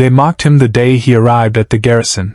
They mocked him the day he arrived at the garrison.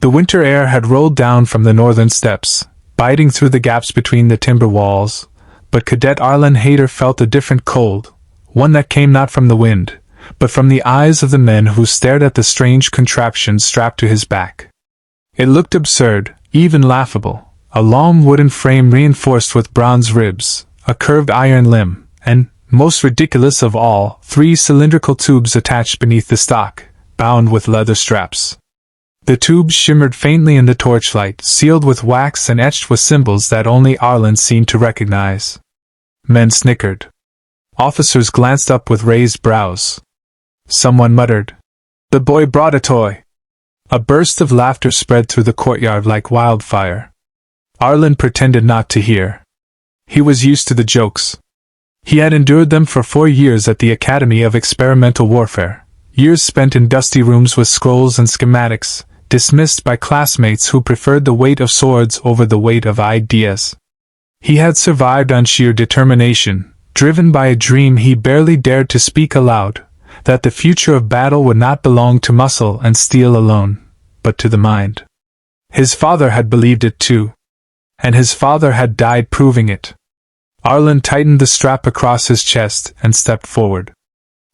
The winter air had rolled down from the northern steppes, biting through the gaps between the timber walls, but Cadet Arlan Haider felt a different cold, one that came not from the wind, but from the eyes of the men who stared at the strange contraption strapped to his back. It looked absurd, even laughable, a long wooden frame reinforced with bronze ribs, a curved iron limb, and, most ridiculous of all, 3 cylindrical tubes attached beneath the stock, bound with leather straps. The tubes shimmered faintly in the torchlight, sealed with wax and etched with symbols that only Arlan seemed to recognize. Men snickered. Officers glanced up with raised brows. Someone muttered, "The boy brought a toy." A burst of laughter spread through the courtyard like wildfire. Arlan pretended not to hear. He was used to the jokes. He had endured them for 4 years at the Academy of Experimental Warfare, years spent in dusty rooms with scrolls and schematics, dismissed by classmates who preferred the weight of swords over the weight of ideas. He had survived on sheer determination, driven by a dream he barely dared to speak aloud, that the future of battle would not belong to muscle and steel alone, but to the mind. His father had believed it too. And his father had died proving it. Arlan tightened the strap across his chest and stepped forward.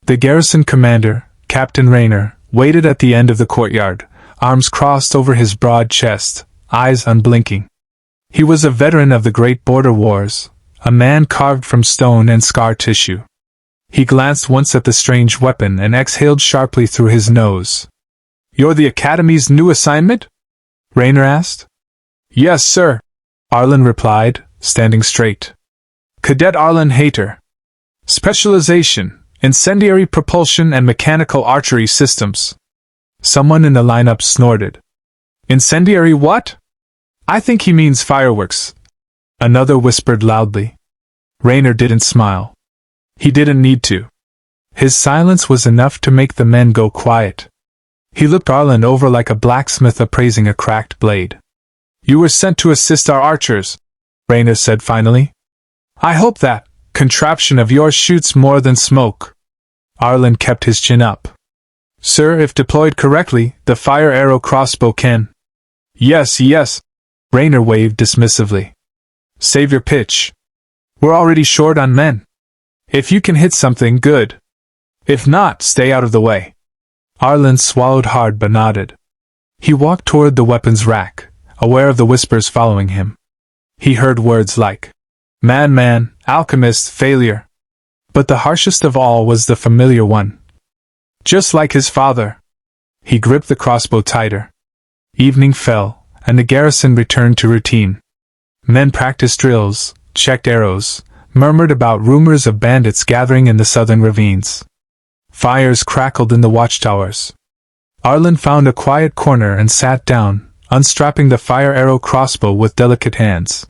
The garrison commander, Captain Rayner, waited at the end of the courtyard, arms crossed over his broad chest, eyes unblinking. He was a veteran of the great border wars, a man carved from stone and scar tissue. He glanced once at the strange weapon and exhaled sharply through his nose. "You're the Academy's new assignment?" Rayner asked. "Yes, sir," Arlan replied, standing straight. "Cadet Arlan Haider. Specialization, incendiary propulsion and mechanical archery systems." Someone in the lineup snorted. "Incendiary what?" "I think he means fireworks." Another whispered loudly. Rayner didn't smile. He didn't need to. His silence was enough to make the men go quiet. He looked Arlan over like a blacksmith appraising a cracked blade. "You were sent to assist our archers," Rayner said finally. "I hope that contraption of yours shoots more than smoke." Arlan kept his chin up. "Sir, if deployed correctly, the fire arrow crossbow can." Yes, Rayner waved dismissively. "Save your pitch. We're already short on men. If you can hit something, good. If not, stay out of the way." Arlan swallowed hard but nodded. He walked toward the weapons rack, aware of the whispers following him. He heard words like madman, alchemist, failure. But the harshest of all was the familiar one. Just like his father. He gripped the crossbow tighter. Evening fell, and the garrison returned to routine. Men practiced drills, checked arrows, murmured about rumors of bandits gathering in the southern ravines. Fires crackled in the watchtowers. Arlan found a quiet corner and sat down, unstrapping the fire arrow crossbow with delicate hands.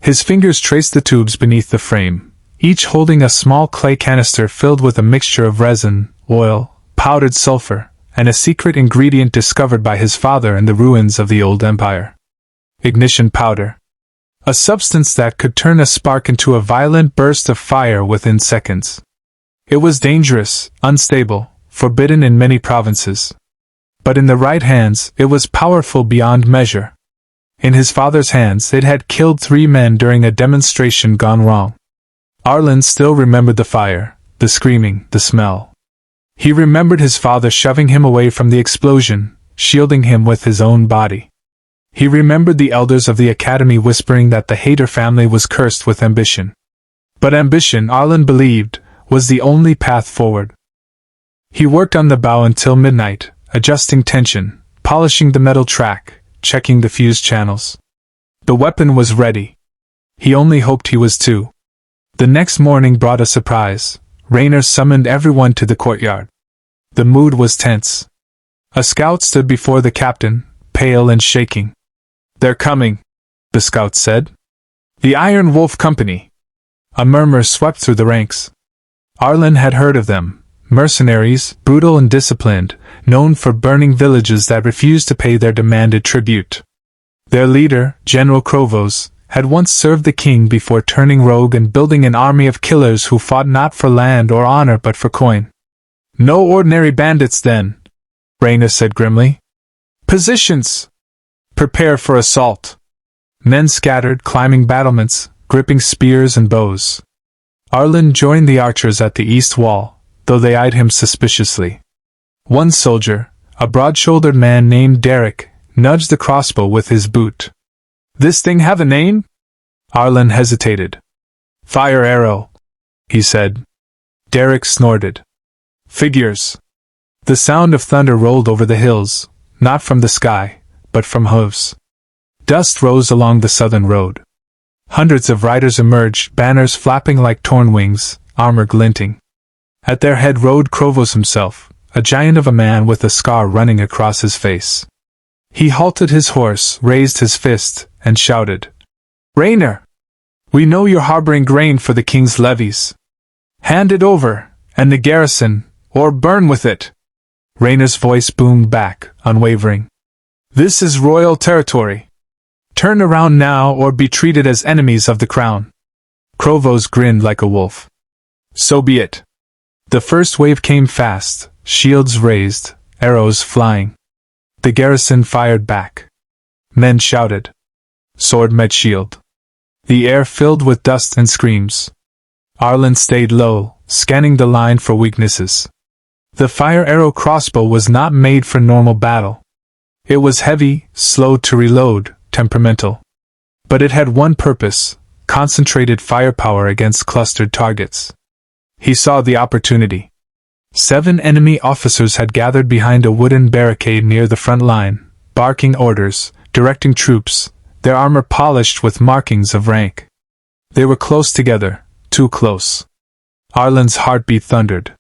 His fingers traced the tubes beneath the frame, each holding a small clay canister filled with a mixture of resin, oil, powdered sulfur, and a secret ingredient discovered by his father in the ruins of the old empire. Ignition powder. A substance that could turn a spark into a violent burst of fire within seconds. It was dangerous, unstable, forbidden in many provinces. But in the right hands, it was powerful beyond measure. In his father's hands, it had killed 3 men during a demonstration gone wrong. Arlan still remembered the fire, the screaming, the smell. He remembered his father shoving him away from the explosion, shielding him with his own body. He remembered the elders of the academy whispering that the Haider family was cursed with ambition. But ambition, Arlan believed, was the only path forward. He worked on the bow until midnight, adjusting tension, polishing the metal track, checking the fuse channels. The weapon was ready. He only hoped he was too. The next morning brought a surprise. Rayner summoned everyone to the courtyard. The mood was tense. A scout stood before the captain, pale and shaking. "They're coming," the scout said. "The Iron Wolf Company." A murmur swept through the ranks. Arlan had heard of them. Mercenaries, brutal and disciplined, known for burning villages that refused to pay their demanded tribute. Their leader, General Crossbow, had once served the king before turning rogue and building an army of killers who fought not for land or honor but for coin. No ordinary bandits then, Reyna said grimly. Positions! Prepare for assault. Men scattered, climbing battlements, gripping spears and bows. Arlan joined the archers at the east wall, though they eyed him suspiciously. One soldier, a broad-shouldered man named Derek, nudged the crossbow with his boot. This thing have a name? Arlan hesitated. Fire arrow, he said. Derek snorted. Figures. The sound of thunder rolled over the hills, not from the sky, but from hooves. Dust rose along the southern road. Hundreds of riders emerged, banners flapping like torn wings, armor glinting. At their head rode Krovos himself, a giant of a man with a scar running across his face. He halted his horse, raised his fist, and shouted, Rayner! We know you're harboring grain for the king's levies. Hand it over, and the garrison, or burn with it. Rayner's voice boomed back, unwavering. This is royal territory. Turn around now or be treated as enemies of the crown. Krovos grinned like a wolf. So be it. The first wave came fast, shields raised, arrows flying. The garrison fired back. Men shouted. Sword met shield. The air filled with dust and screams. Arlan stayed low, scanning the line for weaknesses. The fire arrow crossbow was not made for normal battle. It was heavy, slow to reload, temperamental. But it had one purpose: concentrated firepower against clustered targets. He saw the opportunity. 7 enemy officers had gathered behind a wooden barricade near the front line, barking orders, directing troops, their armor polished with markings of rank. They were close together, too close. Arlan's heartbeat thundered.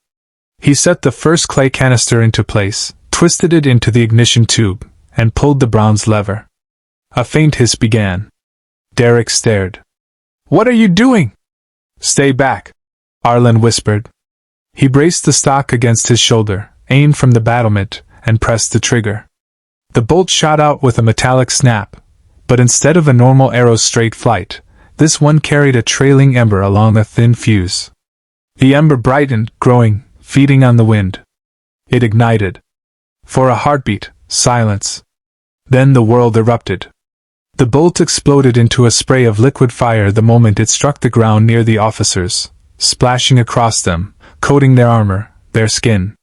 He set the first clay canister into place, twisted it into the ignition tube, and pulled the bronze lever. A faint hiss began. Derek stared. What are you doing? Stay back, Arlan whispered. He braced the stock against his shoulder, aimed from the battlement, and pressed the trigger. The bolt shot out with a metallic snap, but instead of a normal arrow's straight flight, this one carried a trailing ember along a thin fuse. The ember brightened, growing, feeding on the wind. It ignited. For a heartbeat, silence. Then the world erupted. The bolt exploded into a spray of liquid fire the moment it struck the ground near the officers, splashing across them, coating their armor, their skin.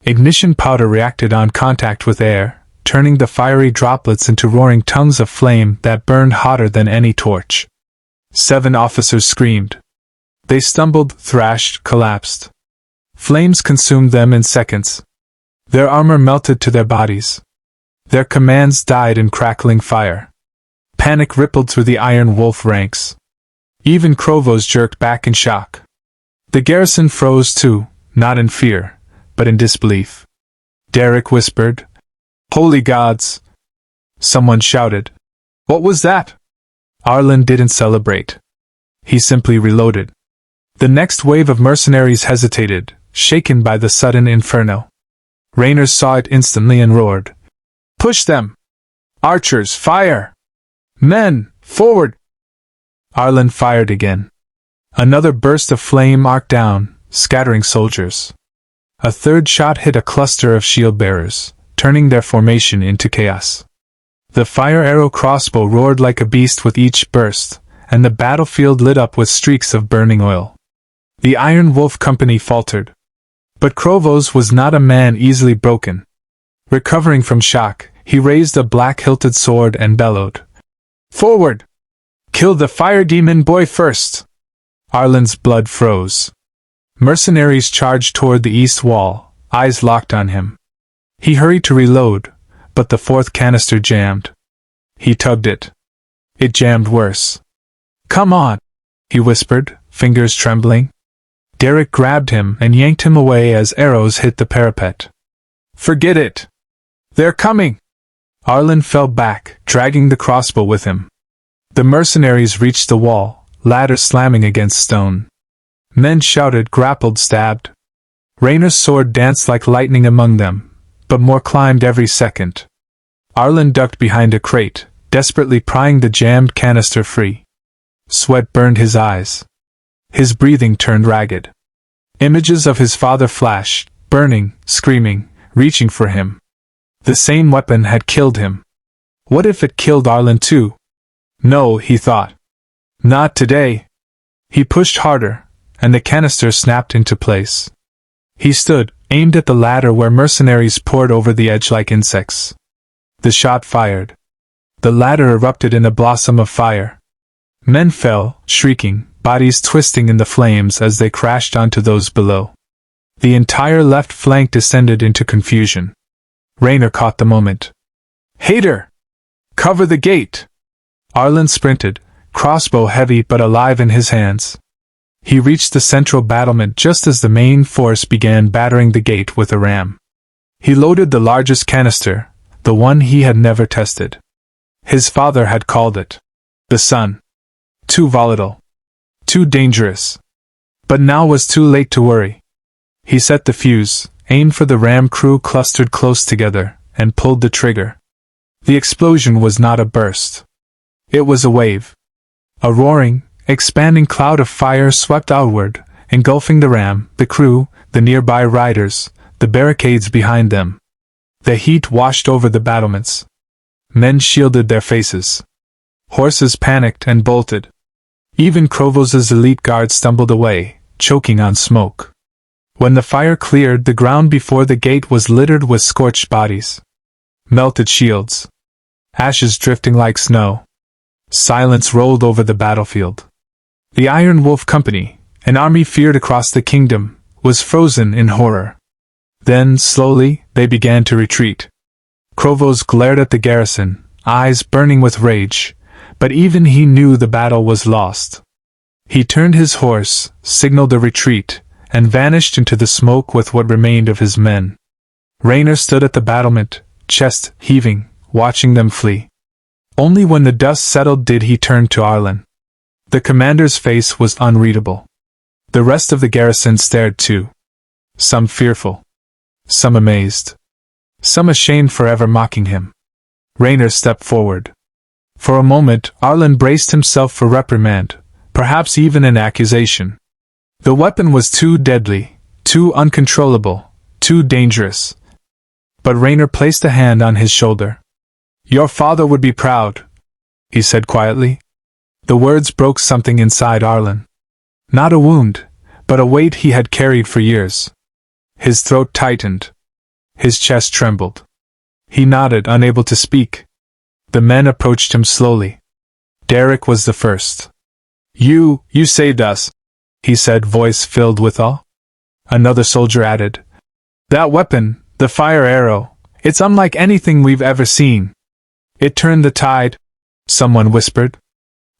Ignition powder reacted on contact with air, turning the fiery droplets into roaring tongues of flame that burned hotter than any torch. 7 officers screamed. They stumbled, thrashed, collapsed. Flames consumed them in seconds. Their armor melted to their bodies. Their commands died in crackling fire. Panic rippled through the Iron Wolf ranks. Even Krovos jerked back in shock. The garrison froze too, not in fear, but in disbelief. Derek whispered, Holy gods! Someone shouted. What was that? Arlan didn't celebrate. He simply reloaded. The next wave of mercenaries hesitated, shaken by the sudden inferno. Rayner saw it instantly and roared. Push them! Archers, fire! Men, forward! Arlan fired again. Another burst of flame arced down, scattering soldiers. A third shot hit a cluster of shield-bearers, turning their formation into chaos. The fire arrow crossbow roared like a beast with each burst, and the battlefield lit up with streaks of burning oil. The Iron Wolf Company faltered. But Krovos was not a man easily broken. Recovering from shock, he raised a black-hilted sword and bellowed. Forward! Kill the fire demon boy first! Arlan's blood froze. Mercenaries charged toward the east wall, eyes locked on him. He hurried to reload, but the 4th canister jammed. He tugged it. It jammed worse. Come on, he whispered, fingers trembling. Derek grabbed him and yanked him away as arrows hit the parapet. Forget it! They're coming! Arlan fell back, dragging the crossbow with him. The mercenaries reached the wall, ladder slamming against stone. Men shouted, grappled, stabbed. Rayner's sword danced like lightning among them, but more climbed every second. Arlan ducked behind a crate, desperately prying the jammed canister free. Sweat burned his eyes. His breathing turned ragged. Images of his father flashed, burning, screaming, reaching for him. The same weapon had killed him. What if it killed Arlan too? No, he thought. Not today. He pushed harder, and the canister snapped into place. He stood, aimed at the ladder where mercenaries poured over the edge like insects. The shot fired. The ladder erupted in a blossom of fire. Men fell, shrieking, bodies twisting in the flames as they crashed onto those below. The entire left flank descended into confusion. Raynor caught the moment. "Haider! Cover the gate!" Arlan sprinted, crossbow heavy but alive in his hands. He reached the central battlement just as the main force began battering the gate with a ram. He loaded the largest canister, the one he had never tested. His father had called it the sun. Too volatile. Too dangerous. But now was too late to worry. He set the fuse, aimed for the ram crew clustered close together, and pulled the trigger. The explosion was not a burst. It was a wave. A roaring, expanding cloud of fire swept outward, engulfing the ram, the crew, the nearby riders, the barricades behind them. The heat washed over the battlements. Men shielded their faces. Horses panicked and bolted. Even Krovos's elite guard stumbled away, choking on smoke. When the fire cleared, the ground before the gate was littered with scorched bodies. Melted shields. Ashes drifting like snow. Silence rolled over the battlefield. The Iron Wolf Company, an army feared across the kingdom, was frozen in horror. Then, slowly, they began to retreat. Krovos glared at the garrison, eyes burning with rage, but even he knew the battle was lost. He turned his horse, signaled a retreat, and vanished into the smoke with what remained of his men. Raynor stood at the battlement, chest heaving, watching them flee. Only when the dust settled did he turn to Arlan. The commander's face was unreadable. The rest of the garrison stared too. Some fearful. Some amazed. Some ashamed for ever mocking him. Raynor stepped forward. For a moment, Arlan braced himself for reprimand, perhaps even an accusation. The weapon was too deadly, too uncontrollable, too dangerous. But Raynor placed a hand on his shoulder. "Your father would be proud," he said quietly. The words broke something inside Arlan. Not a wound, but a weight he had carried for years. His throat tightened. His chest trembled. He nodded, unable to speak. The men approached him slowly. Derek was the first. You saved us," he said, voice filled with awe. Another soldier added, "That weapon, the fire arrow, it's unlike anything we've ever seen. It turned the tide," someone whispered.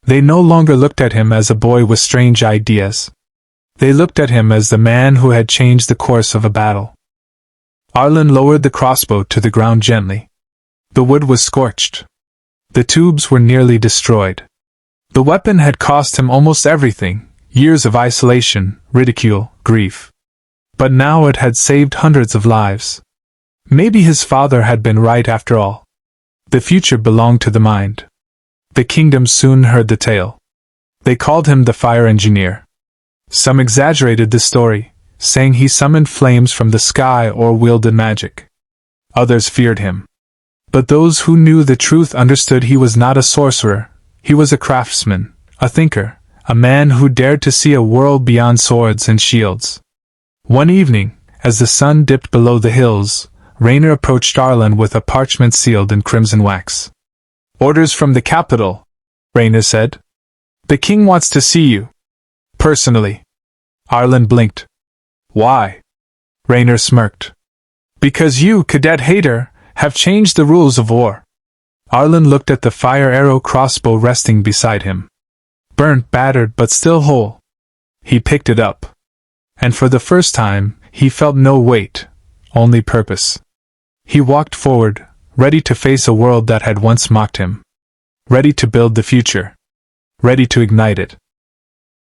They no longer looked at him as a boy with strange ideas. They looked at him as the man who had changed the course of a battle. Arlan lowered the crossbow to the ground gently. The wood was scorched. The tubes were nearly destroyed. The weapon had cost him almost everything, years of isolation, ridicule, grief. But now it had saved hundreds of lives. Maybe his father had been right after all. The future belonged to the mind. The kingdom soon heard the tale. They called him the fire engineer. Some exaggerated the story, saying he summoned flames from the sky or wielded magic. Others feared him. But those who knew the truth understood he was not a sorcerer. He was a craftsman, a thinker, a man who dared to see a world beyond swords and shields. One evening, as the sun dipped below the hills, Raynor approached Arlan with a parchment sealed in crimson wax. "Orders from the capital," Raynor said. "The king wants to see you. Personally." Arlan blinked. "Why?" Raynor smirked. "Because you, Cadet Haider, have changed the rules of war." Arlan looked at the fire arrow crossbow resting beside him. Burnt, battered, but still whole. He picked it up. And for the first time, he felt no weight, only purpose. He walked forward, ready to face a world that had once mocked him. Ready to build the future. Ready to ignite it.